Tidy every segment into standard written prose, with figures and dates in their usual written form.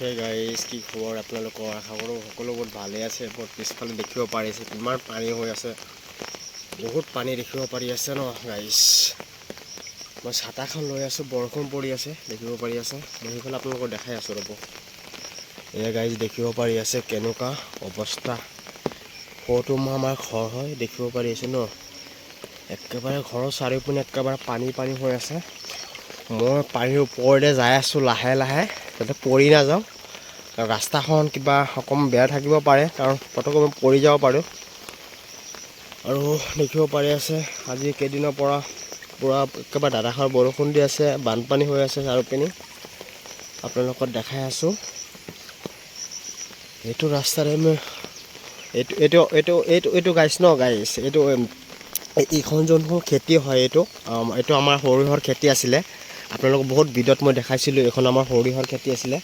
Hey guys, কি খবৰ আপোনালোকৰ? আশা কৰোঁ সকলো বহুত ভালে আছে। পিছফালে দেখিব পাৰিছে কিমান পানী হৈ আছে, বহুত পানী দেখিব পাৰি আছে ন গাইজ। মই ছাতাখন লৈ আছোঁ, বৰষুণ পৰি আছে, দেখিব পাৰি আছে। মই সেইফালে আপোনালোকক দেখাই আছোঁ ৰ'ব। এয়া গাইজ দেখিব পাৰি আছে কেনেকুৱা অৱস্থা। সৌটো আমাৰ ঘৰ হয়, দেখিব পাৰি আছে ন। একেবাৰে ঘৰৰ চাৰিওপিনে একেবাৰে পানী হৈ আছে। মই পানীৰ ওপৰতে যাই আছোঁ লাহে লাহে, যাতে পৰি নাযাওঁ। ৰাস্তাখন কিবা অকণমান বেয়া থাকিব পাৰে, কাৰণ পটককৈ মই পৰি যাব পাৰোঁ। আৰু দেখিব পাৰি আছে আজি কেইদিনৰ পৰা পূৰা একেবাৰে ধাৰাসাৰ বৰষুণ দি আছে, বানপানী হৈ আছে চাৰিওপিনে। আপোনালোকক দেখাই আছোঁ। এইটো ৰাস্তাৰে মই এইটো গাইছ ন গাইছ, এইখন যোনখন খেতি হয়, এইটো আমাৰ সৰিয়হৰ খেতি আছিলে। আপোনালোকক বহুত ভিডিঅ'ত মই দেখাইছিলোঁ, এইখন আমাৰ সৰিয়হৰ খেতি আছিলে।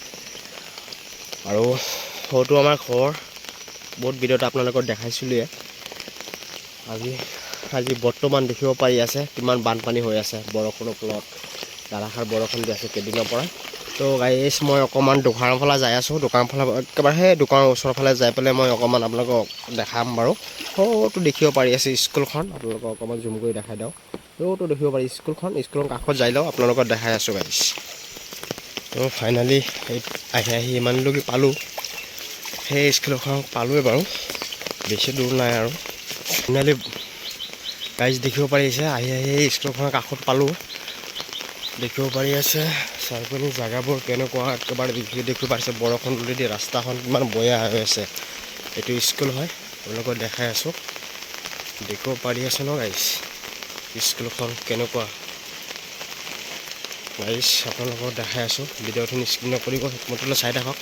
আৰু সৌটো আমাৰ ঘৰ, বহুত ভিডিঅ'ত আপোনালোকক দেখাইছিলোঁৱে। আজি বৰ্তমান দেখিব পাৰি আছে কিমান বানপানী হৈ আছে বৰষুণৰ ফলত। ধাৰাসাৰ বৰষুণ দি আছে কেইদিনৰ পৰা। তো গাইছ মই অকণমান দোকানৰ ফালে যাই আছোঁ। দোকানৰ ফালে একেবাৰে সেই দোকানৰ ওচৰৰ ফালে যাই পেলাই মই অকণমান আপোনালোকক দেখাম বাৰু। সৌটো দেখিব পাৰি আছে স্কুলখন, আপোনালোকক অকণমান জুম কৰি দেখাই দিওঁ। সৌটো দেখিব পাৰি স্কুলখন কাষত যাই লওঁ, আপোনালোকক দেখাই আছোঁ গাইছ। তো ফাইনেলি আহি ইমানলৈকে পালোঁ। সেই স্কুলখন পালোঁৱে বাৰু, বেছি দূৰ নাই আৰু। ফাইনেলি গাইজ দেখিব পাৰিছে আহি স্কুলখনৰ কাষত পালোঁ। দেখিব পাৰি আছে চাৰিওপিনে জেগাবোৰ কেনেকুৱা, একেবাৰে দেখিব পাৰিছে বৰষুণ দি ৰাস্তাখন কিমান বেয়া হৈ আছে। এইটো স্কুল হয়, আপোনালোকক দেখাই আছোঁ। দেখিব পাৰি আছে ন গাইজ স্কুলখন কেনেকুৱা। গাইজ আপোনালোকক দেখাই আছোঁ, ভিডিঅ'খিনি স্ক্ৰীণত কৰিব মতলব চাই থাকক।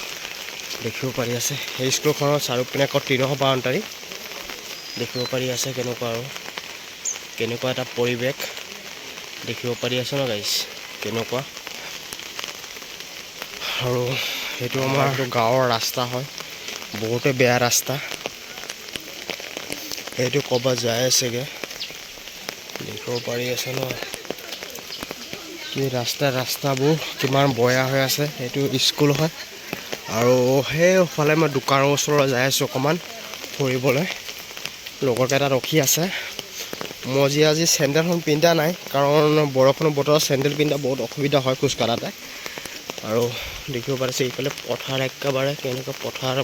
দেখিব পাৰি আছে সেই স্কুলখনৰ চাৰিওপিনে আকৌ টিনৰ বাউণ্ডাৰী। দেখিব পাৰি আছে কেনেকুৱা আৰু কেনেকুৱা এটা পৰিৱেশ দেখিব পাৰি আছে ন গাইজ কেনেকুৱা। আৰু সেইটো আমাৰ গাঁৱৰ ৰাস্তা হয়, বহুতে বেয়া ৰাস্তা। সেইটো ক'ৰবাত যাই আছেগৈ, দেখিব পাৰি আছে ন। এই ৰাস্তাবোৰ কিমান বেয়া হৈ আছে। সেইটো স্কুল হয়। আৰু সেইফালে মই দোকানৰ ওচৰত যাই আছোঁ অকণমান ফুৰিবলৈ। লগৰকেইটা ৰখি আছে। মই আজি চেণ্ডেলখন পিন্ধা নাই, কাৰণ বৰষুণৰ বতৰত চেণ্ডেল পিন্ধা বহুত অসুবিধা হয় খোজ কাঢ়োঁতে। আৰু দেখিব পাৰিছে এইফালে পথাৰ, একেবাৰে কেনেকুৱা পথাৰ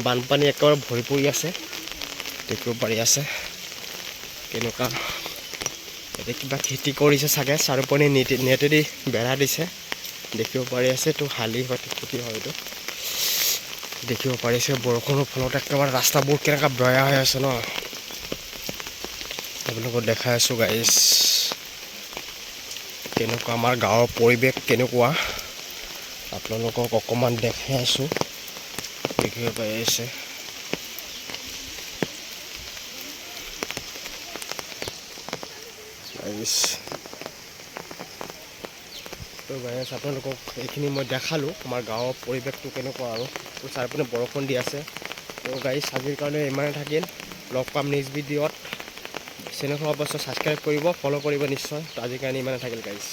বানপানী একেবাৰে ভৰি পৰি আছে। দেখিব পাৰি আছে কেনেকুৱা। এতিয়া কিবা খেতি কৰিছে চাগে, চাৰিওপিনে নেটেদি বেৰা দিছে। দেখিব পাৰি আছে এইটো শালি খেতি হয়। এইটো দেখিব পাৰিছে বৰষুণৰ ফলত একেবাৰে ৰাস্তাবোৰ কেনেকুৱা বেয়া হৈ আছে ন। আপোনালোকক দেখাই আছোঁ গাইজ কেনেকুৱা আমাৰ গাঁৱৰ পৰিৱেশ কেনেকুৱা, আপোনালোকক অকণমান দেখাই আছোঁ। দেখিব পাৰি আছে তো গাইজ আপোনালোকক এইখিনি মই দেখালোঁ আমাৰ গাঁৱৰ পৰিৱেশটো কেনেকুৱা। আৰু চাৰিওপিনে বৰষুণ দি আছে। তো গাইজ আজিৰ কাৰণে ইমানে থাকিল, লগ পাম নেক্সট ভিডিঅ'ত। চেনেলখন অৱশ্যে ছাবস্ক্ৰাইব কৰিব, ফ'ল' কৰিব নিশ্চয়। তো আজিৰ কাৰণে ইমানে থাকিল গাইজ।